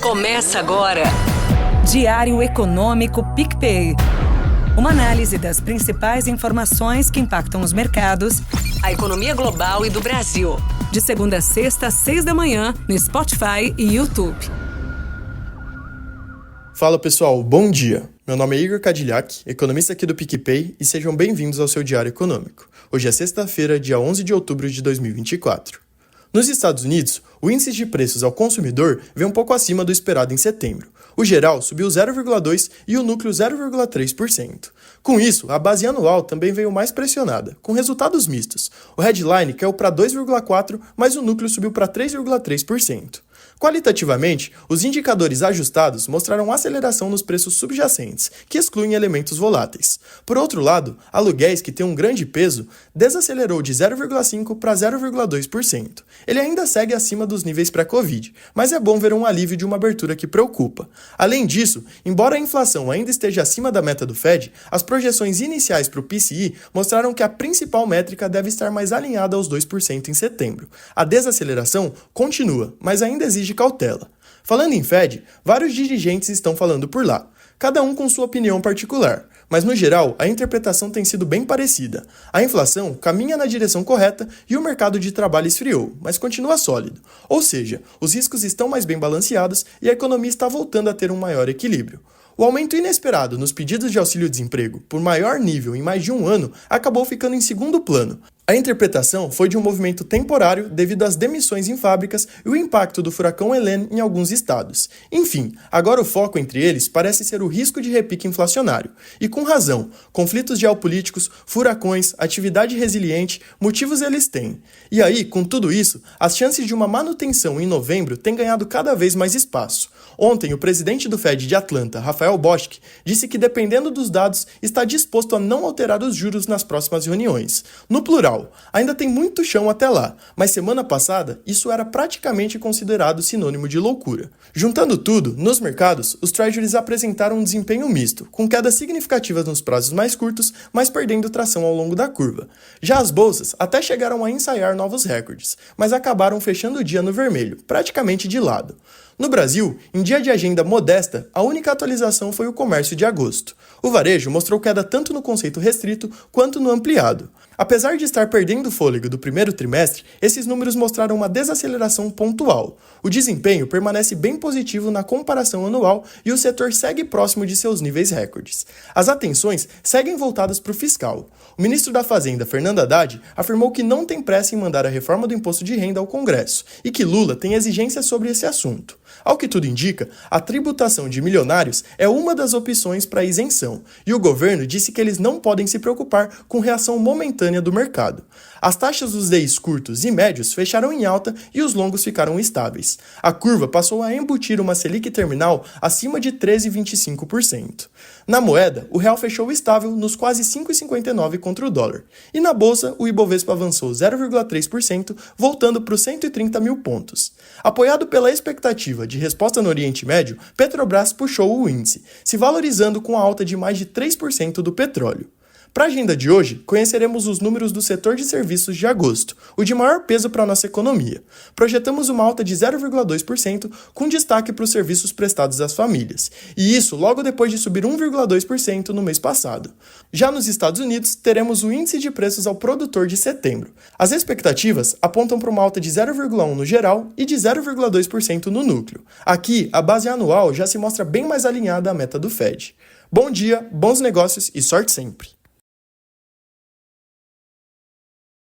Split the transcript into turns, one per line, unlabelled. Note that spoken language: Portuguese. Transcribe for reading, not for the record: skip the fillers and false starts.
Começa agora.
Diário Econômico PicPay. Uma análise das principais informações que impactam os mercados,
A economia global e do Brasil.
de segunda a sexta, às 6 da manhã, no Spotify e YouTube.
Fala pessoal, bom dia! Meu nome é Igor Cadillac, economista aqui do PicPay, e sejam bem-vindos ao seu Diário Econômico. Hoje é sexta-feira, dia 11 de outubro de 2024. Nos Estados Unidos, o índice de preços ao consumidor veio um pouco acima do esperado em setembro. O geral subiu 0,2% e o núcleo 0,3%. Com isso, a base anual também veio mais pressionada, com resultados mistos. O headline caiu para 2,4%, mas o núcleo subiu para 3,3%. Qualitativamente, os indicadores ajustados mostraram aceleração nos preços subjacentes, que excluem elementos voláteis. Por outro lado, aluguéis, que têm um grande peso, desacelerou de 0,5% para 0,2%. Ele ainda segue acima dos níveis pré-Covid, mas é bom ver um alívio de uma abertura que preocupa. Além disso, embora a inflação ainda esteja acima da meta do Fed, as projeções iniciais para o PCI mostraram que a principal métrica deve estar mais alinhada aos 2% em setembro. A desaceleração continua, mas ainda exige cautela. Falando em Fed, vários dirigentes estão falando por lá, cada um com sua opinião particular, mas no geral a interpretação tem sido bem parecida. A inflação caminha na direção correta e o mercado de trabalho esfriou, mas continua sólido. Ou seja, os riscos estão mais bem balanceados e a economia está voltando a ter um maior equilíbrio. O aumento inesperado nos pedidos de auxílio-desemprego por maior nível em mais de um ano acabou ficando em segundo plano. A interpretação foi de um movimento temporário devido às demissões em fábricas e o impacto do furacão Helene em alguns estados. Enfim, agora o foco entre eles parece ser o risco de repique inflacionário. E com razão, conflitos geopolíticos, furacões, atividade resiliente, motivos eles têm. E aí, com tudo isso, as chances de uma manutenção em novembro têm ganhado cada vez mais espaço. Ontem, o presidente do Fed de Atlanta, Rafael Bostic, disse que, dependendo dos dados, está disposto a não alterar os juros nas próximas reuniões. No plural, ainda tem muito chão até lá, mas semana passada isso era praticamente considerado sinônimo de loucura. Juntando tudo, nos mercados, os treasuries apresentaram um desempenho misto, com quedas significativas nos prazos mais curtos, mas perdendo tração ao longo da curva. Já as bolsas até chegaram a ensaiar novos recordes, mas acabaram fechando o dia no vermelho, praticamente de lado. No Brasil, em dia de agenda modesta, a única atualização foi o comércio de agosto. O varejo mostrou queda tanto no conceito restrito quanto no ampliado. Apesar de estar perdendo fôlego do primeiro trimestre, esses números mostraram uma desaceleração pontual. O desempenho permanece bem positivo na comparação anual e o setor segue próximo de seus níveis recordes. As atenções seguem voltadas para o fiscal. O ministro da Fazenda, Fernando Haddad, afirmou que não tem pressa em mandar a reforma do imposto de renda ao Congresso e que Lula tem exigências sobre esse assunto. Ao que tudo indica, a tributação de milionários é uma das opções para isenção, e o governo disse que eles não podem se preocupar com reação momentânea do mercado. As taxas dos DIs curtos e médios fecharam em alta e os longos ficaram estáveis. A curva passou a embutir uma Selic terminal acima de 13,25%. Na moeda, o real fechou estável nos quase 5,59 contra o dólar. E na bolsa, o Ibovespa avançou 0,3%, voltando para os 130 mil pontos. Apoiado pela expectativa de resposta no Oriente Médio, Petrobras puxou o índice, se valorizando com a alta de mais de 3% do petróleo. Para a agenda de hoje, conheceremos os números do setor de serviços de agosto, o de maior peso para a nossa economia. Projetamos uma alta de 0,2%, com destaque para os serviços prestados às famílias, e isso logo depois de subir 1,2% no mês passado. Já nos Estados Unidos, teremos o índice de preços ao produtor de setembro. As expectativas apontam para uma alta de 0,1% no geral e de 0,2% no núcleo. Aqui, a base anual já se mostra bem mais alinhada à meta do Fed. Bom dia, bons negócios e sorte sempre!